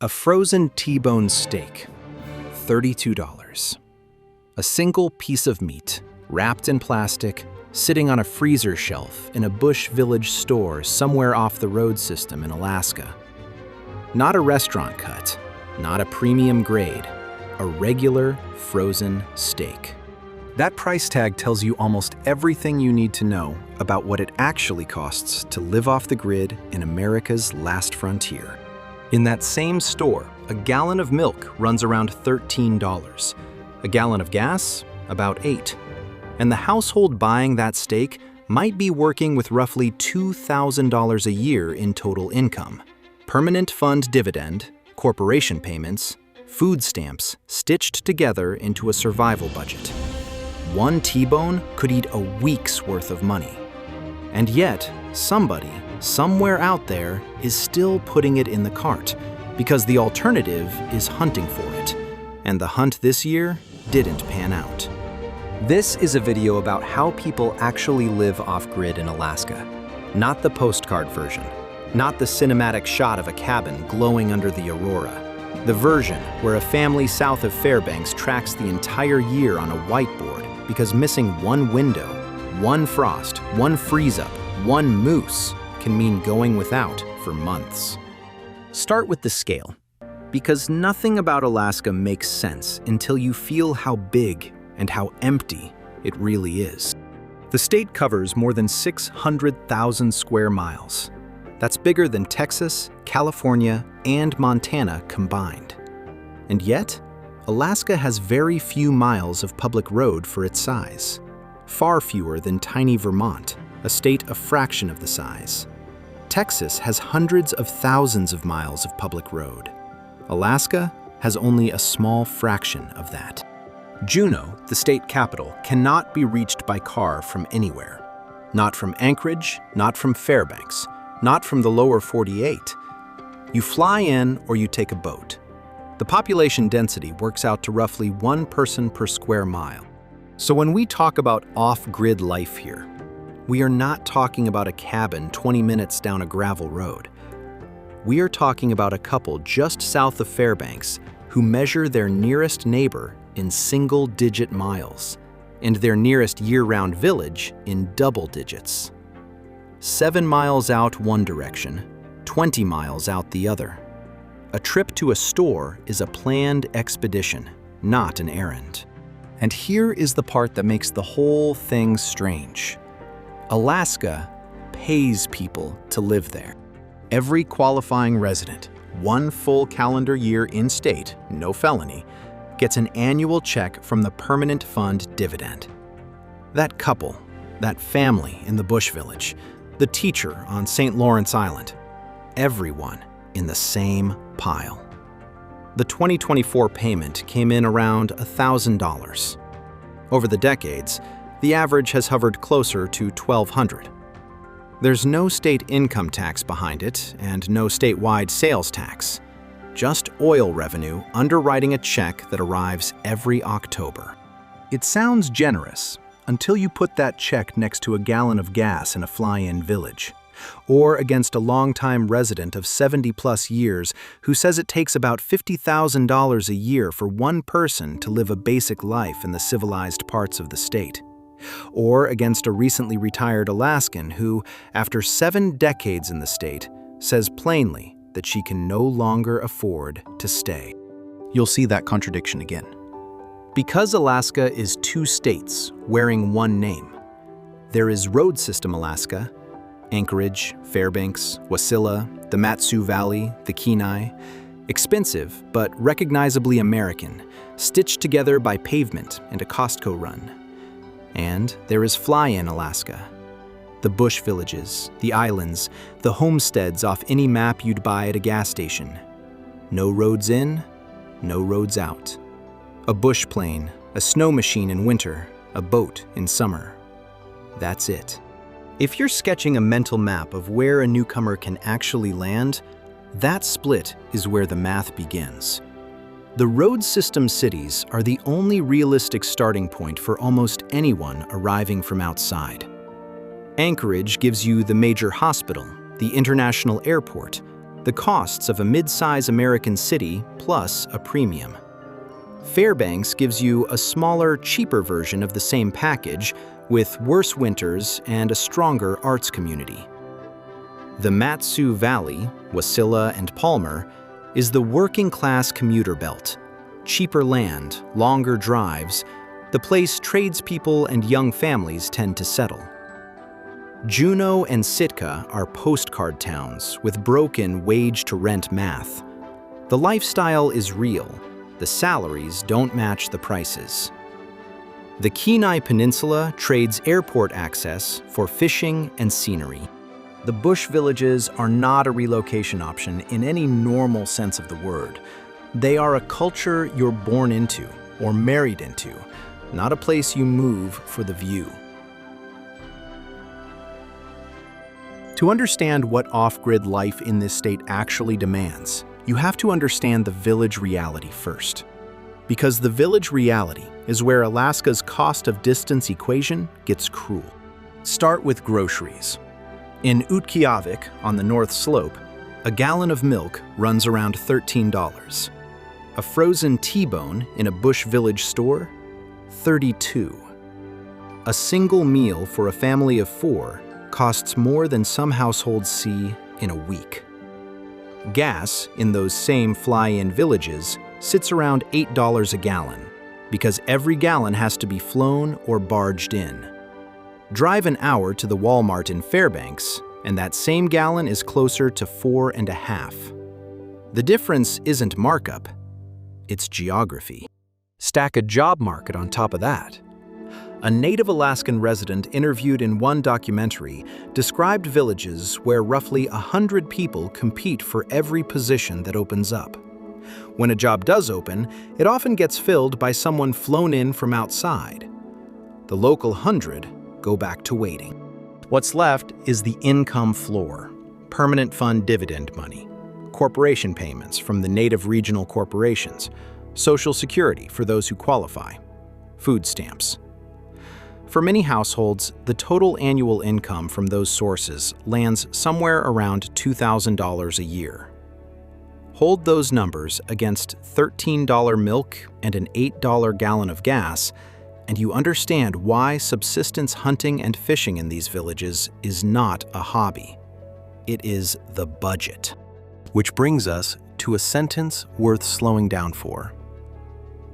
A frozen T-bone steak, $32. A single piece of meat, wrapped in plastic, sitting on a freezer shelf in a bush village store somewhere off the road system in Alaska. Not a restaurant cut, not a premium grade, a regular frozen steak. That price tag tells you almost everything you need to know about what it actually costs to live off the grid in America's last frontier. In that same store, a gallon of milk runs around $13. A gallon of gas, about $8. And the household buying that steak might be working with roughly $2,000 a year in total income. Permanent Fund Dividend, corporation payments, food stamps stitched together into a survival budget. One T-bone could eat a week's worth of money. And yet, somebody, somewhere out there, is still putting it in the cart because the alternative is hunting for it. And the hunt this year didn't pan out. This is a video about how people actually live off-grid in Alaska. Not the postcard version. Not the cinematic shot of a cabin glowing under the aurora. The version where a family south of Fairbanks tracks the entire year on a whiteboard because missing one window, one frost, one freeze-up, one moose can mean going without for months. Start with the scale, because nothing about Alaska makes sense until you feel how big and how empty it really is. The state covers more than 600,000 square miles. That's bigger than Texas, California, and Montana combined. And yet, Alaska has very few miles of public road for its size. Far fewer than tiny Vermont, a state a fraction of the size. Texas has hundreds of thousands of miles of public road. Alaska has only a small fraction of that. Juneau, the state capital, cannot be reached by car from anywhere. Not from Anchorage, not from Fairbanks, not from the lower 48. You fly in or you take a boat. The population density works out to roughly 1 person per square mile. So when we talk about off-grid life here, we are not talking about a cabin 20 minutes down a gravel road. We are talking about a couple just south of Fairbanks who measure their nearest neighbor in single-digit miles and their nearest year-round village in double digits. 7 miles out one direction, 20 miles out the other. A trip to a store is a planned expedition, not an errand. And here is the part that makes the whole thing strange. Alaska pays people to live there. Every qualifying resident, 1 full calendar year in state, no felony, gets an annual check from the Permanent Fund Dividend. That couple, that family in the bush village, the teacher on St. Lawrence Island, everyone in the same pile. The 2024 payment came in around $1,000. Over the decades, the average has hovered closer to $1,200. There's no state income tax behind it and no statewide sales tax. Just oil revenue underwriting a check that arrives every October. It sounds generous until you put that check next to a gallon of gas in a fly-in village, or against a longtime resident of 70-plus years who says it takes about $50,000 a year for one person to live a basic life in the civilized parts of the state. Or against a recently retired Alaskan who, after 7 decades in the state, says plainly that she can no longer afford to stay. You'll see that contradiction again. Because Alaska is 2 states wearing one name, there is Road System Alaska, Anchorage, Fairbanks, Wasilla, the Mat-Su Valley, the Kenai, expensive but recognizably American, stitched together by pavement and a Costco run. And there is Fly-In Alaska, the bush villages, the islands, the homesteads off any map you'd buy at a gas station. No roads in, no roads out. A bush plane, a snow machine in winter, a boat in summer. That's it. If you're sketching a mental map of where a newcomer can actually land, that split is where the math begins. The road system cities are the only realistic starting point for almost anyone arriving from outside. Anchorage gives you the major hospital, the international airport, the costs of a mid-size American city plus a premium. Fairbanks gives you a smaller, cheaper version of the same package with worse winters and a stronger arts community. The Mat-Su Valley, Wasilla, and Palmer is the working-class commuter belt. Cheaper land, longer drives, the place tradespeople and young families tend to settle. Juneau and Sitka are postcard towns with broken wage-to-rent math. The lifestyle is real. The salaries don't match the prices. The Kenai Peninsula trades airport access for fishing and scenery. The bush villages are not a relocation option in any normal sense of the word. They are a culture you're born into or married into, not a place you move for the view. To understand what off-grid life in this state actually demands, you have to understand the village reality first. Because the village reality is where Alaska's cost of distance equation gets cruel. Start with groceries. In Utqiagvik, on the North Slope, a gallon of milk runs around $13. A frozen T-bone in a bush village store, $32. A single meal for a family of 4 costs more than some households see in a week. Gas in those same fly-in villages sits around $8 a gallon because every gallon has to be flown or barged in. Drive an hour to the Walmart in Fairbanks, and that same gallon is closer to $4.50. The difference isn't markup, it's geography. Stack a job market on top of that. A native Alaskan resident interviewed in one documentary described villages where roughly 100 people compete for every position that opens up. When a job does open, it often gets filled by someone flown in from outside. The local 100 go back to waiting. What's left is the income floor, permanent fund dividend money, corporation payments from the native regional corporations, Social Security for those who qualify, food stamps. For many households, the total annual income from those sources lands somewhere around $2,000 a year. Hold those numbers against $13 milk and an $8 gallon of gas, and you understand why subsistence hunting and fishing in these villages is not a hobby. It is the budget. Which brings us to a sentence worth slowing down for.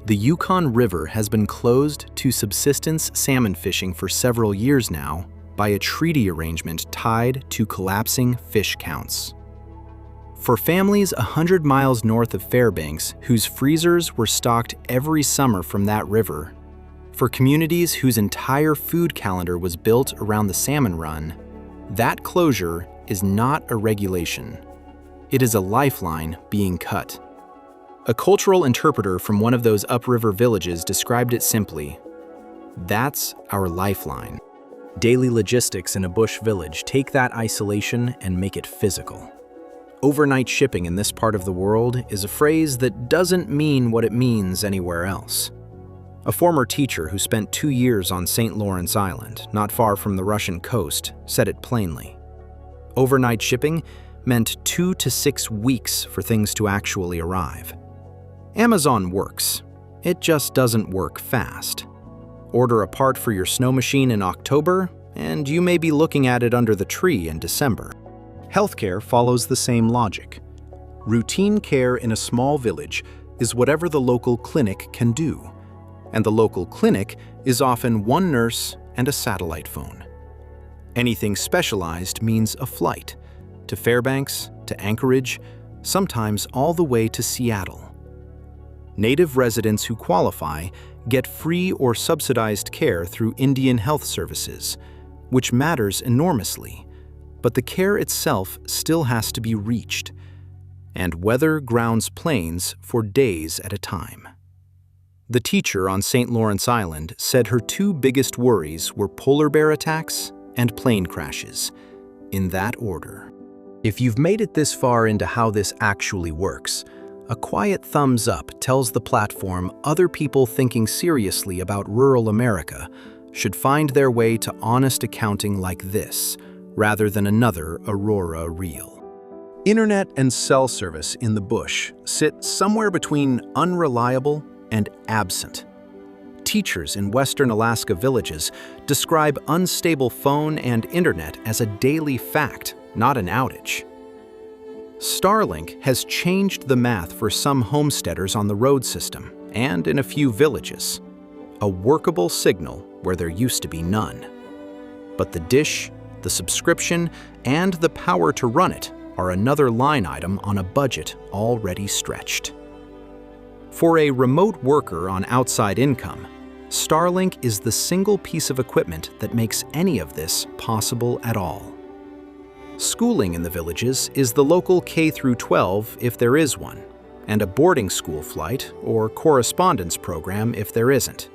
The Yukon River has been closed to subsistence salmon fishing for several years now by a treaty arrangement tied to collapsing fish counts. For families 100 miles north of Fairbanks whose freezers were stocked every summer from that river, for communities whose entire food calendar was built around the salmon run, that closure is not a regulation. It is a lifeline being cut. A cultural interpreter from one of those upriver villages described it simply: "That's our lifeline." Daily logistics in a bush village take that isolation and make it physical. Overnight shipping in this part of the world is a phrase that doesn't mean what it means anywhere else. A former teacher who spent 2 years on St. Lawrence Island, not far from the Russian coast, said it plainly. Overnight shipping meant 2 to 6 weeks for things to actually arrive. Amazon works. It just doesn't work fast. Order a part for your snow machine in October, and you may be looking at it under the tree in December. Healthcare follows the same logic. Routine care in a small village is whatever the local clinic can do, and the local clinic is often one nurse and a satellite phone. Anything specialized means a flight to Fairbanks, to Anchorage, sometimes all the way to Seattle. Native residents who qualify get free or subsidized care through Indian Health Services, which matters enormously, but the care itself still has to be reached, and weather grounds planes for days at a time. The teacher on St. Lawrence Island said her 2 biggest worries were polar bear attacks and plane crashes, in that order. If you've made it this far into how this actually works, a quiet thumbs up tells the platform other people thinking seriously about rural America should find their way to honest accounting like this, rather than another Aurora reel. Internet and cell service in the bush sit somewhere between unreliable and absent. Teachers in western Alaska villages describe unstable phone and internet as a daily fact, not an outage. Starlink has changed the math for some homesteaders on the road system and in a few villages. A workable signal where there used to be none. But the dish, the subscription, and the power to run it are another line item on a budget already stretched. For a remote worker on outside income, Starlink is the single piece of equipment that makes any of this possible at all. Schooling in the villages is the local K-12 if there is one, and a boarding school flight or correspondence program if there isn't.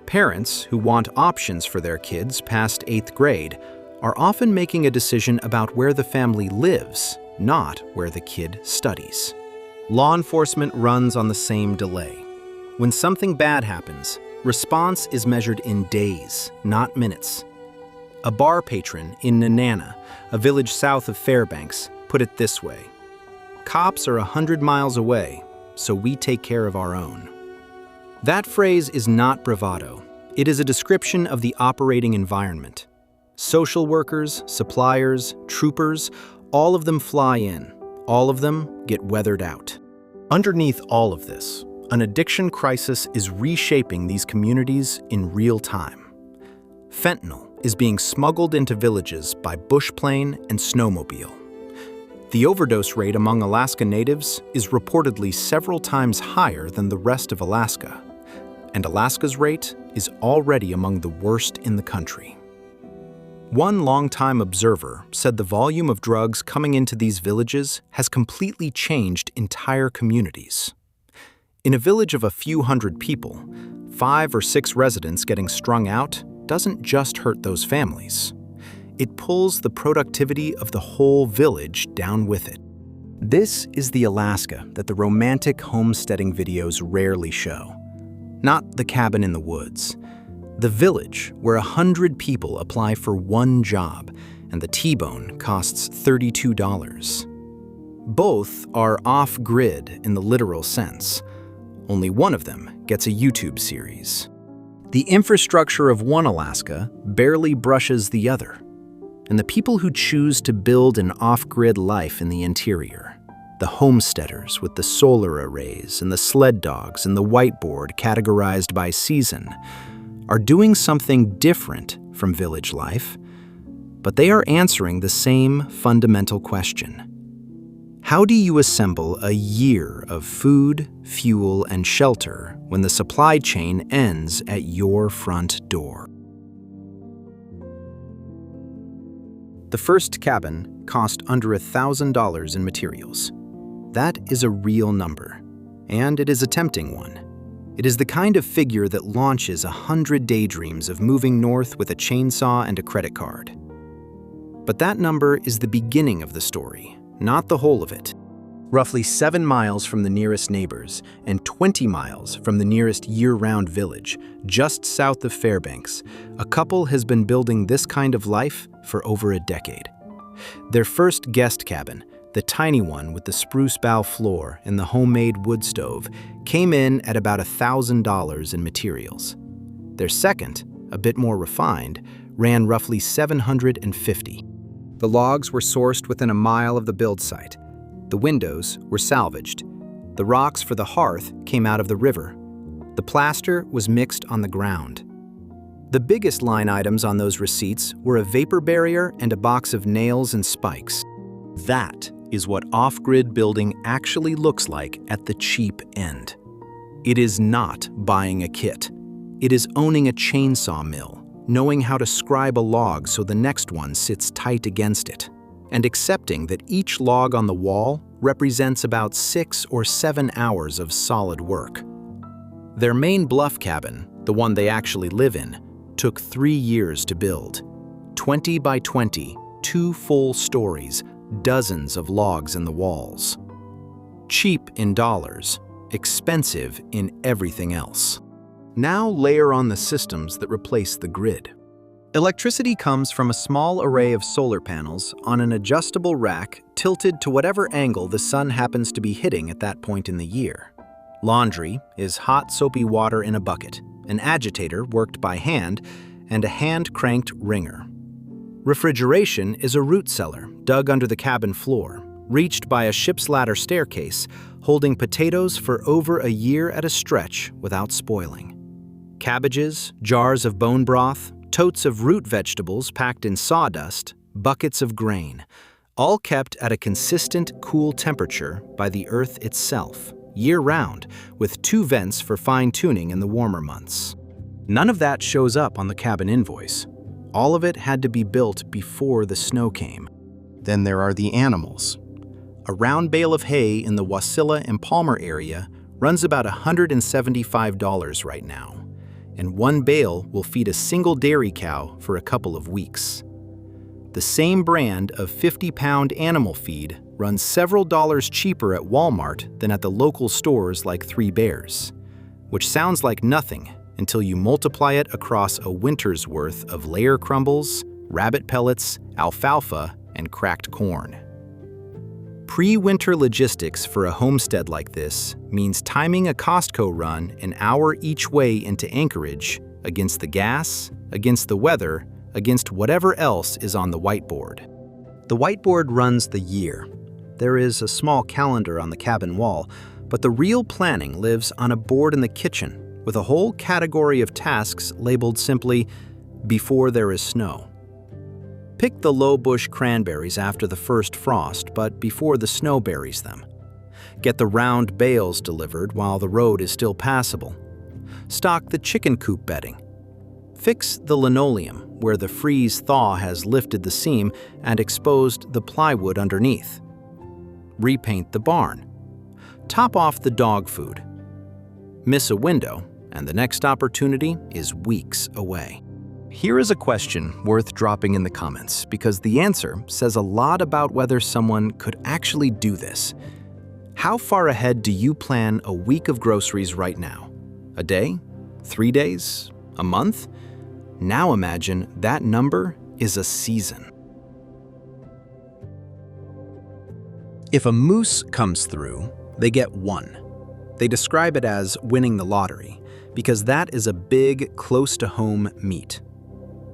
Parents who want options for their kids past 8th grade are often making a decision about where the family lives, not where the kid studies. Law enforcement runs on the same delay. When something bad happens, response is measured in days, not minutes. A bar patron in Nenana, a village south of Fairbanks, put it this way: "Cops are 100 miles away, so we take care of our own." That phrase is not bravado. It is a description of the operating environment. Social workers, suppliers, troopers, all of them fly in. All of them get weathered out. Underneath all of this, an addiction crisis is reshaping these communities in real time. Fentanyl is being smuggled into villages by bush plane and snowmobile. The overdose rate among Alaska natives is reportedly several times higher than the rest of Alaska, and Alaska's rate is already among the worst in the country. One longtime observer said the volume of drugs coming into these villages has completely changed entire communities. In a village of a few hundred people, 5 or 6 residents getting strung out doesn't just hurt those families. It pulls the productivity of the whole village down with it. This is the Alaska that the romantic homesteading videos rarely show. Not the cabin in the woods. The village where 100 people apply for one job and the T-bone costs $32. Both are off-grid in the literal sense. Only one of them gets a YouTube series. The infrastructure of one Alaska barely brushes the other. And the people who choose to build an off-grid life in the interior, the homesteaders with the solar arrays and the sled dogs and the whiteboard categorized by season, are doing something different from village life, but they are answering the same fundamental question. How do you assemble a year of food, fuel, and shelter when the supply chain ends at your front door? The first cabin cost under $1,000 in materials. That is a real number, and it is a tempting one. It is the kind of figure that launches 100 daydreams of moving north with a chainsaw and a credit card. But that number is the beginning of the story, not the whole of it. Roughly 7 miles from the nearest neighbors and 20 miles from the nearest year-round village, just south of Fairbanks, a couple has been building this kind of life for over a decade. Their first guest cabin, the tiny one with the spruce bough floor and the homemade wood stove, came in at about $1,000 in materials. Their second, a bit more refined, ran roughly $750. The logs were sourced within a mile of the build site. The windows were salvaged. The rocks for the hearth came out of the river. The plaster was mixed on the ground. The biggest line items on those receipts were a vapor barrier and a box of nails and spikes. That is what off-grid building actually looks like at the cheap end. It is not buying a kit. It is owning a chainsaw mill, knowing how to scribe a log so the next one sits tight against it, and accepting that each log on the wall represents about 6 or 7 hours of solid work. Their main bluff cabin, the one they actually live in, took 3 years to build. 20 by 20, 2 full stories, dozens of logs in the walls. Cheap in dollars, expensive in everything else. Now layer on the systems that replace the grid. Electricity comes from a small array of solar panels on an adjustable rack tilted to whatever angle the sun happens to be hitting at that point in the year. Laundry is hot, soapy water in a bucket, an agitator worked by hand, and a hand-cranked wringer. Refrigeration is a root cellar dug under the cabin floor, reached by a ship's ladder staircase, holding potatoes for over a year at a stretch without spoiling. Cabbages, jars of bone broth, totes of root vegetables packed in sawdust, buckets of grain, all kept at a consistent, cool temperature by the earth itself, year-round, with 2 vents for fine-tuning in the warmer months. None of that shows up on the cabin invoice. All of it had to be built before the snow came. Then there are the animals. A round bale of hay in the Wasilla and Palmer area runs about $175 right now, and 1 bale will feed a single dairy cow for a couple of weeks. The same brand of 50-pound animal feed runs several dollars cheaper at Walmart than at the local stores like Three Bears, which sounds like nothing until you multiply it across a winter's worth of layer crumbles, rabbit pellets, alfalfa, and cracked corn. Pre-winter logistics for a homestead like this means timing a Costco run an hour each way into Anchorage against the gas, against the weather, against whatever else is on the whiteboard. The whiteboard runs the year. There is a small calendar on the cabin wall, but the real planning lives on a board in the kitchen with a whole category of tasks labeled simply, "Before there is snow." Pick the low bush cranberries after the first frost, but before the snow buries them. Get the round bales delivered while the road is still passable. Stock the chicken coop bedding. Fix the linoleum where the freeze-thaw has lifted the seam and exposed the plywood underneath. Repaint the barn. Top off the dog food. Miss a window, and the next opportunity is weeks away. Here is a question worth dropping in the comments because the answer says a lot about whether someone could actually do this. How far ahead do you plan a week of groceries right now? A day? 3 days? A month? Now imagine that number is a season. If a moose comes through, they get 1. They describe it as winning the lottery because that is a big, close-to-home meet.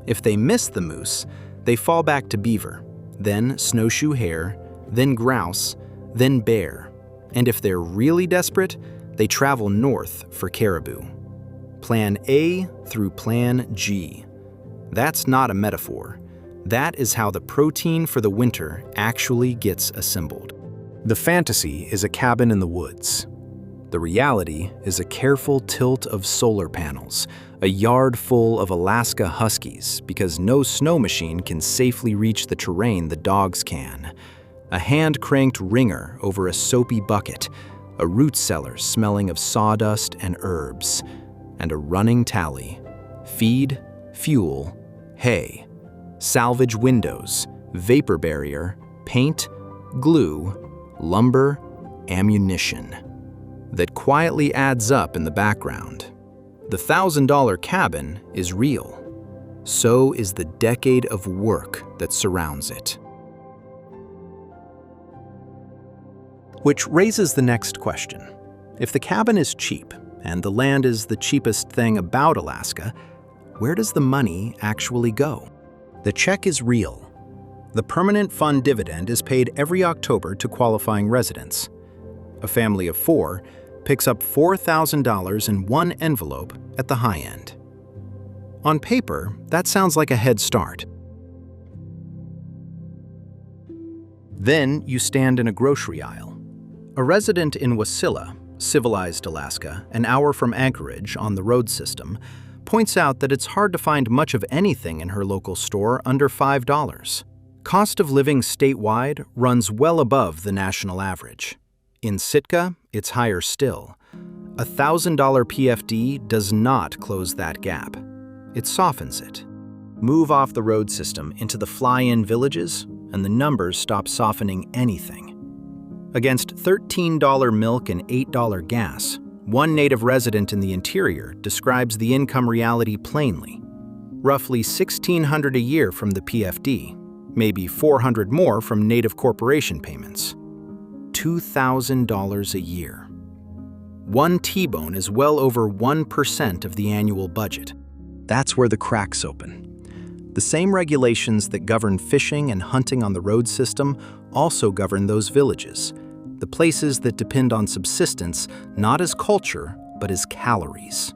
If they miss the moose, they fall back to beaver, then snowshoe hare, then grouse, then bear, and if they're really desperate, they travel north for caribou. Plan A through Plan G. That's not a metaphor. That is how the protein for the winter actually gets assembled. The fantasy is a cabin in the woods. The reality is a careful tilt of solar panels, a yard full of Alaska huskies because no snow machine can safely reach the terrain the dogs can, a hand-cranked wringer over a soapy bucket, a root cellar smelling of sawdust and herbs, and a running tally: feed, fuel, hay, salvage windows, vapor barrier, paint, glue, lumber, ammunition. That quietly adds up in the background. The $1,000 cabin is real. So is the decade of work that surrounds it. Which raises the next question. If the cabin is cheap, and the land is the cheapest thing about Alaska, where does the money actually go? The check is real. The Permanent Fund Dividend is paid every October to qualifying residents. A family of 4 picks up $4,000 in one envelope at the high end. On paper, that sounds like a head start. Then you stand in a grocery aisle. A resident in Wasilla, civilized Alaska, an hour from Anchorage on the road system, points out that it's hard to find much of anything in her local store under $5. Cost of living statewide runs well above the national average. In Sitka, it's higher still. A $1,000 PFD does not close that gap. It softens it. Move off the road system into the fly-in villages, and the numbers stop softening anything. Against $13 milk and $8 gas, one native resident in the interior describes the income reality plainly. roughly $1,600 a year from the PFD, maybe $400 more from native corporation payments. $2,000 a year. One T-bone is well over 1% of the annual budget. That's where the cracks open. The same regulations that govern fishing and hunting on the road system also govern those villages, the places that depend on subsistence not as culture, but as calories.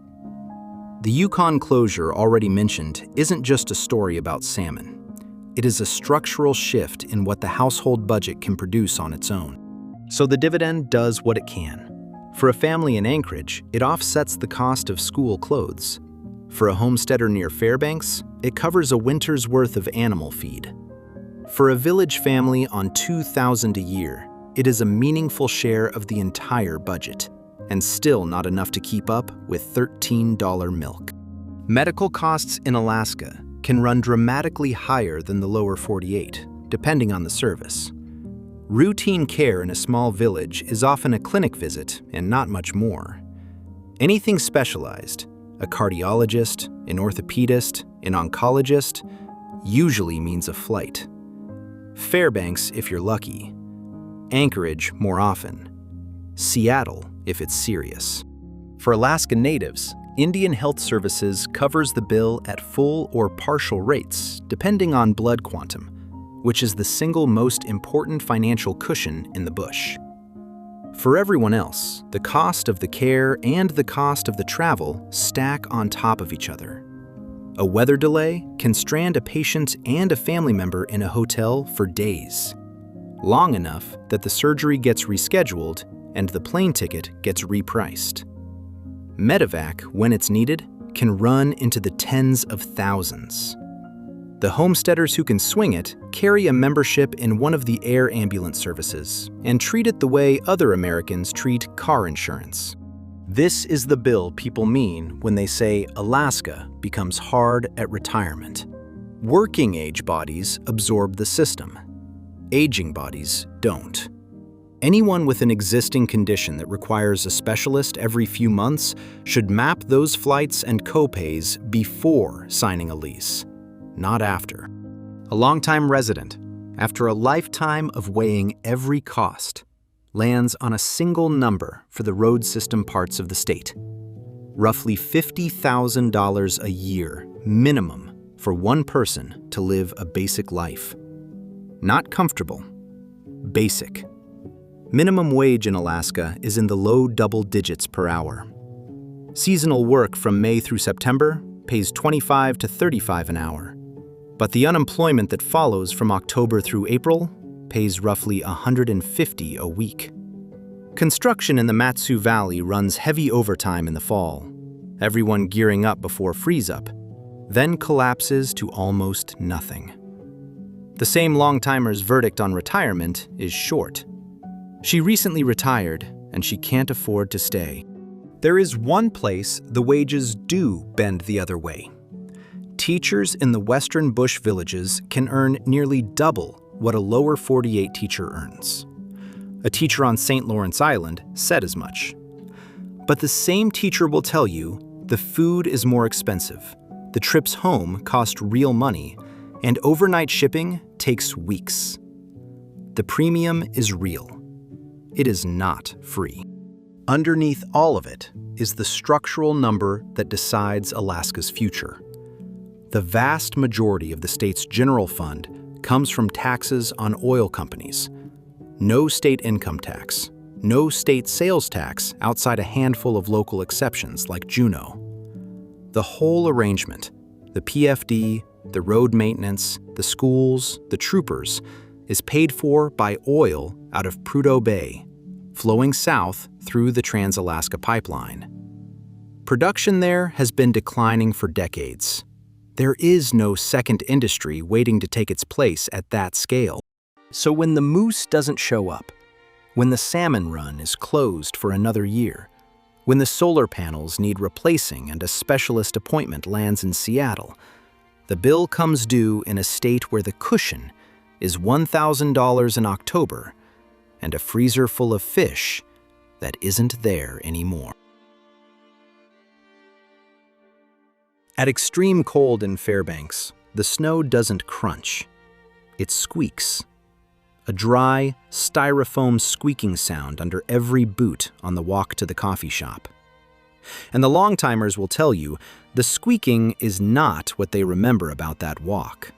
The Yukon closure already mentioned isn't just a story about salmon. It is a structural shift in what the household budget can produce on its own. So the dividend does what it can. For a family in Anchorage, it offsets the cost of school clothes. For a homesteader near Fairbanks, it covers a winter's worth of animal feed. For a village family on $2,000 a year, it is a meaningful share of the entire budget, and still not enough to keep up with $13 milk. Medical costs in Alaska can run dramatically higher than the lower 48, depending on the service. Routine care in a small village is often a clinic visit and not much more. Anything specialized, a cardiologist, an orthopedist, an oncologist, usually means a flight. Fairbanks if you're lucky. Anchorage more often. Seattle if it's serious. For Alaskan natives, Indian Health Services covers the bill at full or partial rates, depending on blood quantum, which is the single most important financial cushion in the bush. For everyone else, the cost of the care and the cost of the travel stack on top of each other. A weather delay can strand a patient and a family member in a hotel for days, long enough that the surgery gets rescheduled and the plane ticket gets repriced. Medevac, when it's needed, can run into the tens of thousands. The homesteaders who can swing it carry a membership in one of the air ambulance services and treat it the way other Americans treat car insurance. This is the bill people mean when they say Alaska becomes hard at retirement. Working-age bodies absorb the system. Aging bodies don't. Anyone with an existing condition that requires a specialist every few months should map those flights and copays before signing a lease, not after. A longtime resident, after a lifetime of weighing every cost, lands on a single number for the road system parts of the state. Roughly $50,000 a year minimum for one person to live a basic life. Not comfortable, basic. Minimum wage in Alaska is in the low double digits per hour. Seasonal work from May through September pays $25 to $35 an hour, but the unemployment that follows from October through April pays roughly $150 a week. Construction in the Matsu Valley runs heavy overtime in the fall, everyone gearing up before freeze-up, then collapses to almost nothing. The same long-timer's verdict on retirement is short. She recently retired, and she can't afford to stay. There is one place the wages do bend the other way. Teachers in the western bush villages can earn nearly double what a lower 48 teacher earns. A teacher on St. Lawrence Island said as much. But the same teacher will tell you the food is more expensive, the trips home cost real money, and overnight shipping takes weeks. The premium is real. It is not free. Underneath all of it is the structural number that decides Alaska's future. The vast majority of the state's general fund comes from taxes on oil companies. No state income tax, no state sales tax outside a handful of local exceptions like Juneau. The whole arrangement, the PFD, the road maintenance, the schools, the troopers, is paid for by oil out of Prudhoe Bay, flowing south through the Trans-Alaska Pipeline. Production there has been declining for decades. There is no second industry waiting to take its place at that scale. So when the moose doesn't show up, when the salmon run is closed for another year, when the solar panels need replacing and a specialist appointment lands in Seattle, the bill comes due in a state where the cushion is $1,000 in October and a freezer full of fish that isn't there anymore. At extreme cold in Fairbanks, the snow doesn't crunch. It squeaks. A dry, styrofoam squeaking sound under every boot on the walk to the coffee shop. And the long-timers will tell you the squeaking is not what they remember about that walk.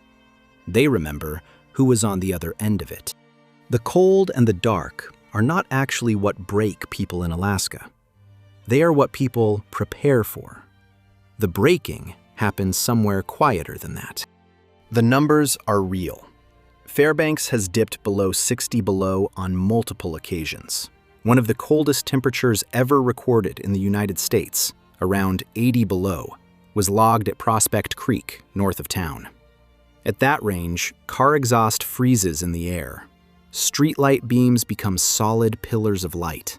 They remember who was on the other end of it. The cold and the dark are not actually what break people in Alaska. They are what people prepare for. The breaking happens somewhere quieter than that. The numbers are real. Fairbanks has dipped below 60 below on multiple occasions. One of the coldest temperatures ever recorded in the United States, around 80 below, was logged at Prospect Creek, north of town. At that range, car exhaust freezes in the air. Streetlight beams become solid pillars of light.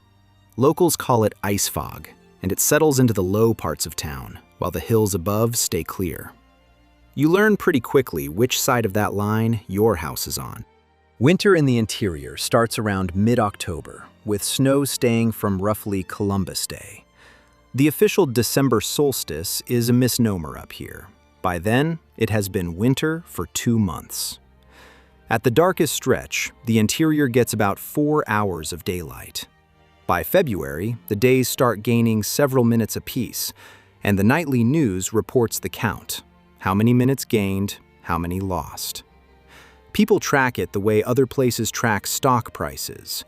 Locals call it ice fog, and it settles into the low parts of town, while the hills above stay clear. You learn pretty quickly which side of that line your house is on. Winter in the interior starts around mid-October, with snow staying from roughly Columbus Day. The official December solstice is a misnomer up here. By then, it has been winter for 2 months. At the darkest stretch, the interior gets about 4 hours of daylight. By February, the days start gaining several minutes apiece, and the nightly news reports the count. How many minutes gained, how many lost. People track it the way other places track stock prices.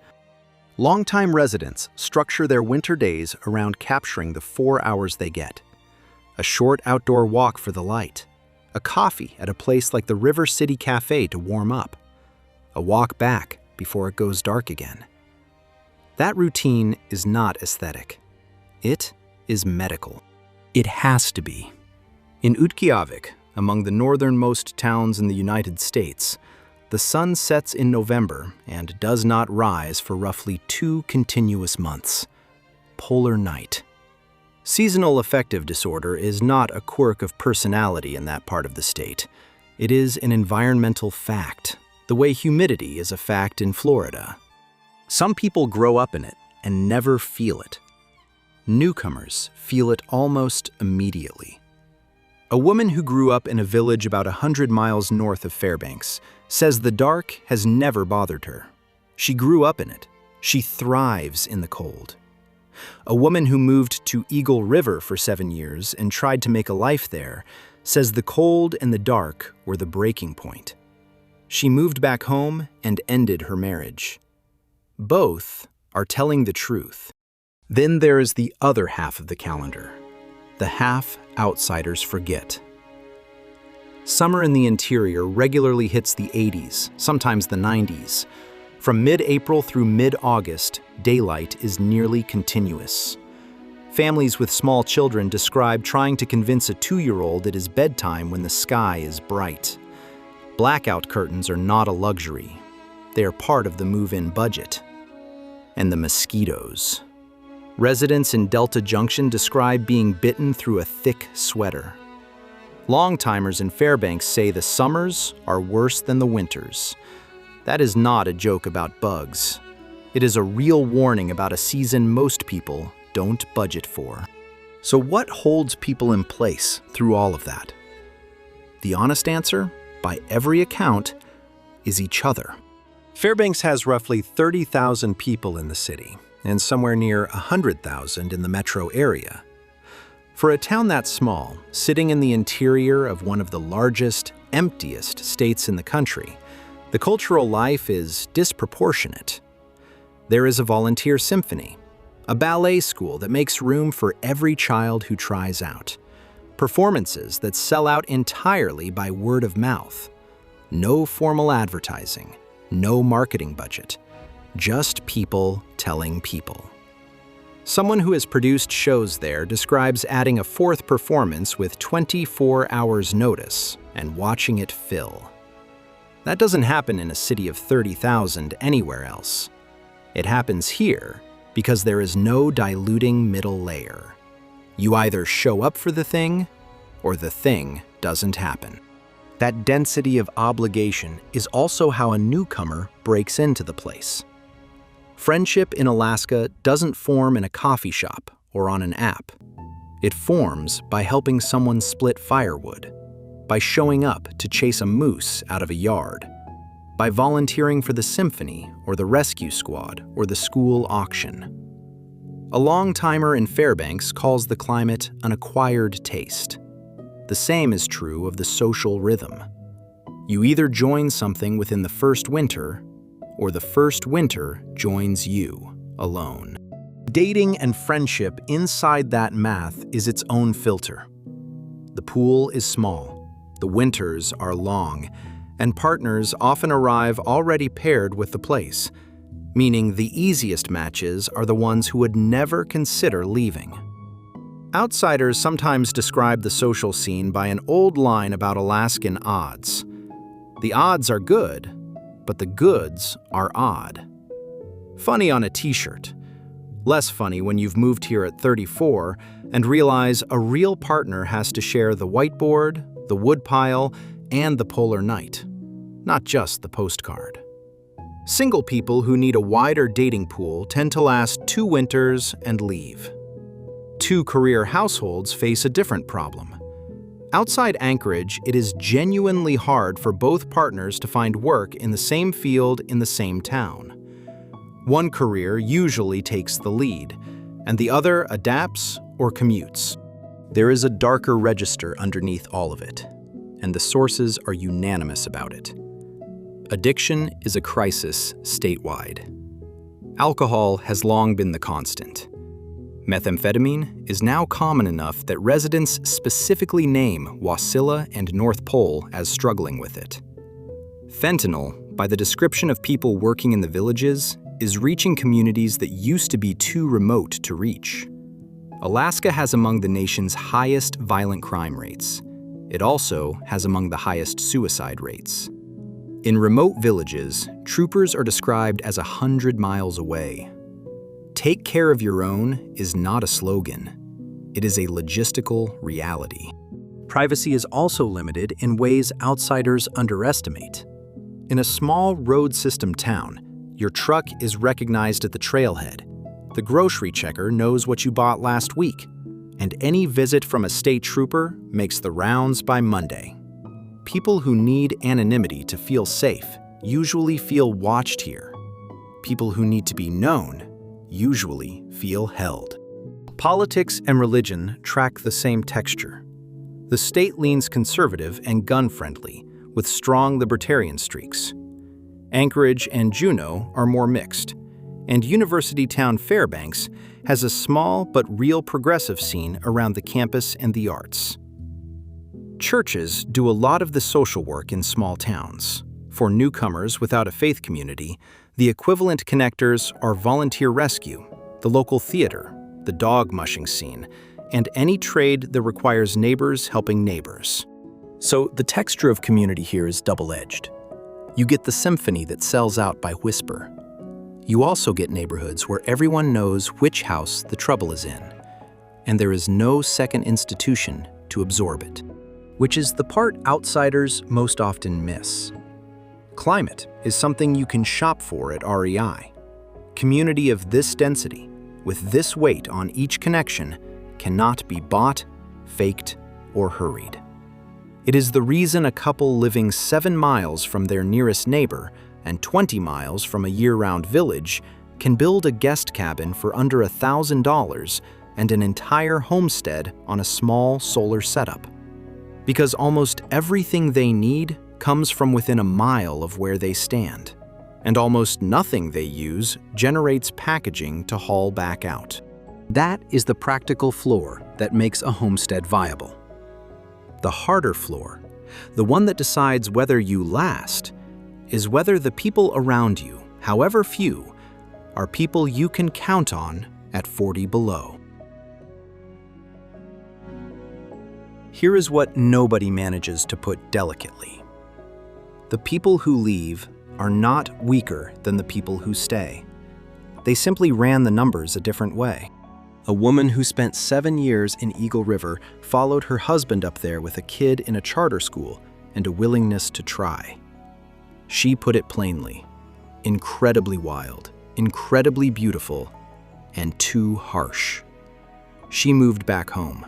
Longtime residents structure their winter days around capturing the 4 hours they get. A short outdoor walk for the light. A coffee at a place like the River City Cafe to warm up. A walk back before it goes dark again. That routine is not aesthetic. It is medical. It has to be. In Utqiagvik, among the northernmost towns in the United States, the sun sets in November and does not rise for roughly 2 continuous months. Polar night. Seasonal affective disorder is not a quirk of personality in that part of the state. It is an environmental fact, the way humidity is a fact in Florida. Some people grow up in it and never feel it. Newcomers feel it almost immediately. A woman who grew up in a village about 100 miles north of Fairbanks says the dark has never bothered her. She grew up in it. She thrives in the cold. A woman who moved to Yukon River for 7 years and tried to make a life there says the cold and the dark were the breaking point. She moved back home and ended her marriage. Both are telling the truth. Then there is the other half of the calendar. The half outsiders forget. Summer in the interior regularly hits the 80s, sometimes the 90s. From mid-April through mid-August, daylight is nearly continuous. Families with small children describe trying to convince a 2-year-old it is bedtime when the sky is bright. Blackout curtains are not a luxury. They are part of the move-in budget. And the mosquitoes. Residents in Delta Junction describe being bitten through a thick sweater. Longtimers in Fairbanks say the summers are worse than the winters. That is not a joke about bugs. It is a real warning about a season most people don't budget for. So what holds people in place through all of that? The honest answer, by every account, is each other. Fairbanks has roughly 30,000 people in the city, and somewhere near 100,000 in the metro area. For a town that small, sitting in the interior of one of the largest, emptiest states in the country, the cultural life is disproportionate. There is a volunteer symphony, a ballet school that makes room for every child who tries out, performances that sell out entirely by word of mouth, no formal advertising, no marketing budget, just people telling people. Someone who has produced shows there describes adding a 4th performance with 24 hours notice and watching it fill. That doesn't happen in a city of 30,000 anywhere else. It happens here because there is no diluting middle layer. You either show up for the thing or the thing doesn't happen. That density of obligation is also how a newcomer breaks into the place. Friendship in Alaska doesn't form in a coffee shop or on an app. It forms by helping someone split firewood, by showing up to chase a moose out of a yard, by volunteering for the symphony or the rescue squad or the school auction. A long-timer in Fairbanks calls the climate an acquired taste. The same is true of the social rhythm. You either join something within the first winter, or the first winter joins you alone. Dating and friendship inside that math is its own filter. The pool is small, the winters are long, and partners often arrive already paired with the place, meaning the easiest matches are the ones who would never consider leaving. Outsiders sometimes describe the social scene by an old line about Alaskan odds. The odds are good, but the goods are odd. Funny on a t-shirt. Less funny when you've moved here at 34 and realize a real partner has to share the whiteboard, the woodpile, and the polar night, not just the postcard. Single people who need a wider dating pool tend to last 2 winters and leave. 2 career households face a different problem. Outside Anchorage, it is genuinely hard for both partners to find work in the same field in the same town. One career usually takes the lead, and the other adapts or commutes. There is a darker register underneath all of it, and the sources are unanimous about it. Addiction is a crisis statewide. Alcohol has long been the constant. Methamphetamine is now common enough that residents specifically name Wasilla and North Pole as struggling with it. Fentanyl, by the description of people working in the villages, is reaching communities that used to be too remote to reach. Alaska has among the nation's highest violent crime rates. It also has among the highest suicide rates. In remote villages, troopers are described as 100 miles away. Take care of your own is not a slogan. It is a logistical reality. Privacy is also limited in ways outsiders underestimate. In a small road system town, your truck is recognized at the trailhead. The grocery checker knows what you bought last week, and any visit from a state trooper makes the rounds by Monday. People who need anonymity to feel safe usually feel watched here. People who need to be known usually feel held. Politics and religion track the same texture. The state leans conservative and gun-friendly, with strong libertarian streaks. Anchorage and Juneau are more mixed, and University Town Fairbanks has a small but real progressive scene around the campus and the arts. Churches do a lot of the social work in small towns. For newcomers without a faith community, the equivalent connectors are volunteer rescue, the local theater, the dog mushing scene, and any trade that requires neighbors helping neighbors. So the texture of community here is double-edged. You get the symphony that sells out by whisper. You also get neighborhoods where everyone knows which house the trouble is in, and there is no second institution to absorb it, which is the part outsiders most often miss. Climate is something you can shop for at REI. Community of this density, with this weight on each connection, cannot be bought, faked, or hurried. It is the reason a couple living 7 miles from their nearest neighbor and 20 miles from a year-round village can build a guest cabin for under $1,000 and an entire homestead on a small solar setup. Because almost everything they need comes from within a mile of where they stand, and almost nothing they use generates packaging to haul back out. That is the practical floor that makes a homestead viable. The harder floor, the one that decides whether you last, is whether the people around you, however few, are people you can count on at 40 below. Here is what nobody manages to put delicately. The people who leave are not weaker than the people who stay. They simply ran the numbers a different way. A woman who spent 7 years in Eagle River followed her husband up there with a kid in a charter school and a willingness to try. She put it plainly: incredibly wild, incredibly beautiful, and too harsh. She moved back home.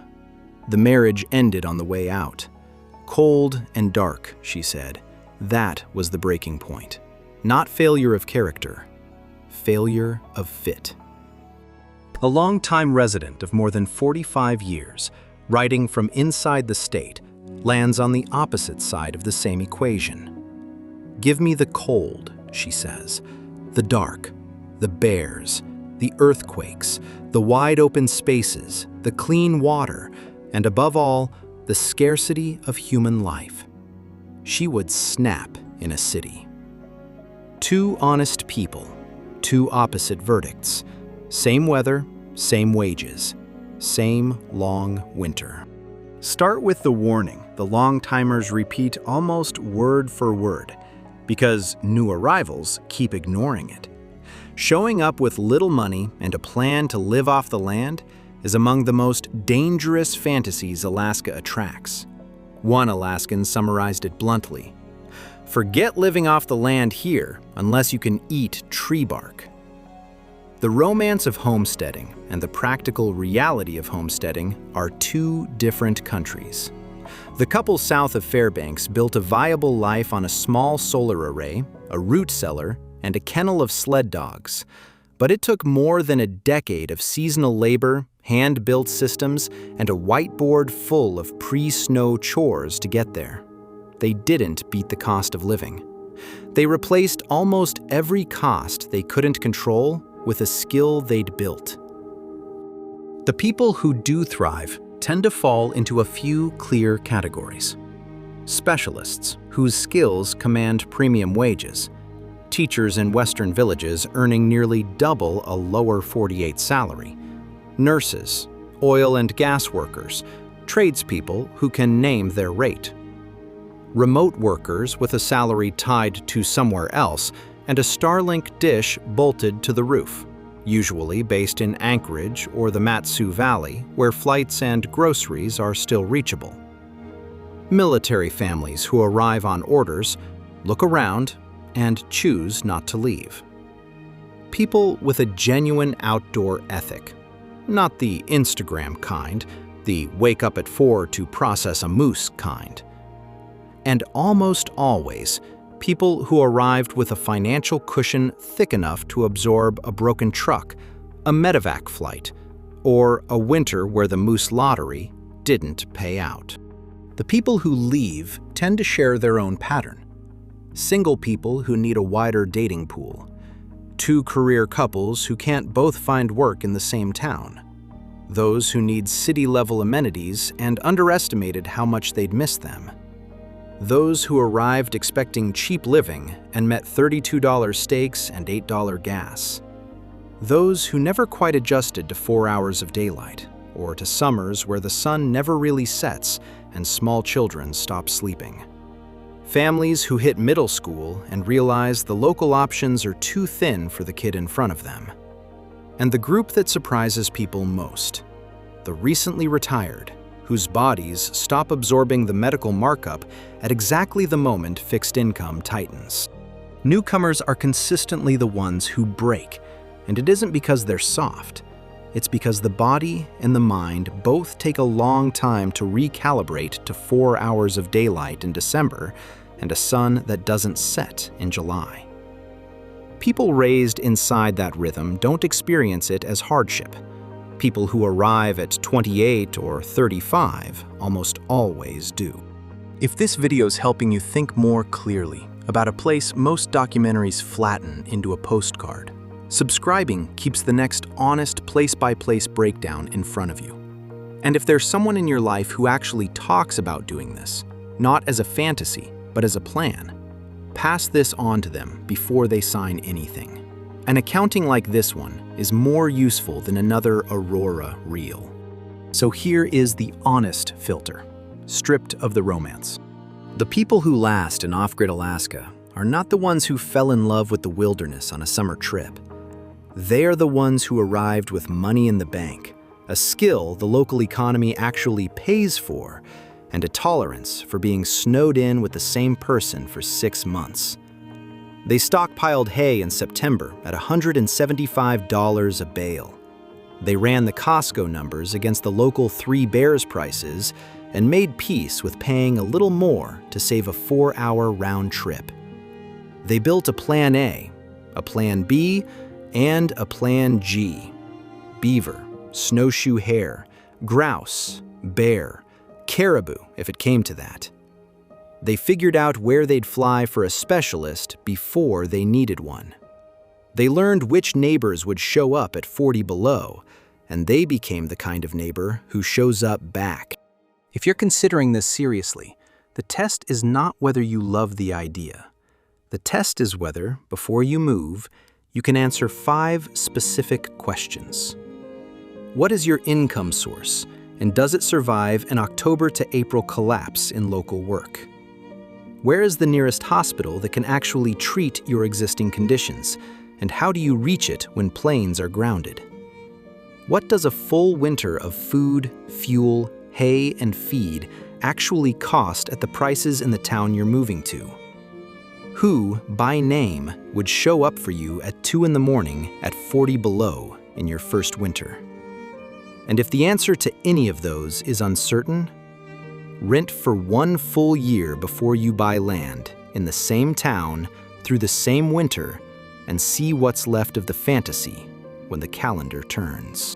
The marriage ended on the way out. Cold and dark, she said. That was the breaking point. Not failure of character, failure of fit. A long-time resident of more than 45 years, writing from inside the state, lands on the opposite side of the same equation. Give me the cold, she says, the dark, the bears, the earthquakes, the wide open spaces, the clean water, and above all, the scarcity of human life. She would snap in a city. Two honest people, two opposite verdicts, same weather, same wages, same long winter. Start with the warning the long-timers repeat almost word for word, because new arrivals keep ignoring it. Showing up with little money and a plan to live off the land is among the most dangerous fantasies Alaska attracts. One Alaskan summarized it bluntly: "Forget living off the land here unless you can eat tree bark." The romance of homesteading and the practical reality of homesteading are two different countries. The couple south of Fairbanks built a viable life on a small solar array, a root cellar, and a kennel of sled dogs. But it took more than a decade of seasonal labor, hand-built systems, and a whiteboard full of pre-snow chores to get there. They didn't beat the cost of living. They replaced almost every cost they couldn't control with a skill they'd built. The people who do thrive tend to fall into a few clear categories. Specialists, whose skills command premium wages. Teachers in Western villages earning nearly double a lower 48 salary. Nurses, oil and gas workers, tradespeople who can name their rate. Remote workers with a salary tied to somewhere else and a Starlink dish bolted to the roof, usually based in Anchorage or the Matsu Valley, where flights and groceries are still reachable. Military families who arrive on orders, look around, and choose not to leave. People with a genuine outdoor ethic, not the Instagram kind, the wake up at 4 to process a moose kind. And almost always, people who arrived with a financial cushion thick enough to absorb a broken truck, a medevac flight, or a winter where the moose lottery didn't pay out. The people who leave tend to share their own pattern. Single people who need a wider dating pool. Two career couples who can't both find work in the same town. Those who need city-level amenities and underestimated how much they'd miss them. Those who arrived expecting cheap living and met $32 steaks and $8 gas. Those who never quite adjusted to 4 hours of daylight, or to summers where the sun never really sets and small children stop sleeping. Families who hit middle school and realize the local options are too thin for the kid in front of them. And the group that surprises people most, the recently retired, whose bodies stop absorbing the medical markup at exactly the moment fixed income tightens. Newcomers are consistently the ones who break, and it isn't because they're soft. It's because the body and the mind both take a long time to recalibrate to 4 hours of daylight in December and a sun that doesn't set in July. People raised inside that rhythm don't experience it as hardship. People who arrive at 28 or 35 almost always do. If this video's helping you think more clearly about a place most documentaries flatten into a postcard, subscribing keeps the next honest place-by-place breakdown in front of you. And if there's someone in your life who actually talks about doing this, not as a fantasy, but as a plan, pass this on to them before they sign anything. An accounting like this one is more useful than another Aurora reel. So here is the honest filter, stripped of the romance. The people who last in off-grid Alaska are not the ones who fell in love with the wilderness on a summer trip. They are the ones who arrived with money in the bank, a skill the local economy actually pays for, and a tolerance for being snowed in with the same person for 6 months. They stockpiled hay in September at $175 a bale. They ran the Costco numbers against the local Three Bears prices and made peace with paying a little more to save a 4-hour round trip. They built a Plan A, a Plan B, and a Plan G. Beaver, snowshoe hare, grouse, bear, caribou, if it came to that. They figured out where they'd fly for a specialist before they needed one. They learned which neighbors would show up at 40 below, and they became the kind of neighbor who shows up back. If you're considering this seriously, the test is not whether you love the idea. The test is whether, before you move, you can answer 5 specific questions. What is your income source, and does it survive an October to April collapse in local work? Where is the nearest hospital that can actually treat your existing conditions, and how do you reach it when planes are grounded? What does a full winter of food, fuel, hay, and feed actually cost at the prices in the town you're moving to? Who, by name, would show up for you at 2 in the morning at 40 below in your first winter? And if the answer to any of those is uncertain, rent for 1 full year before you buy land in the same town through the same winter and see what's left of the fantasy when the calendar turns.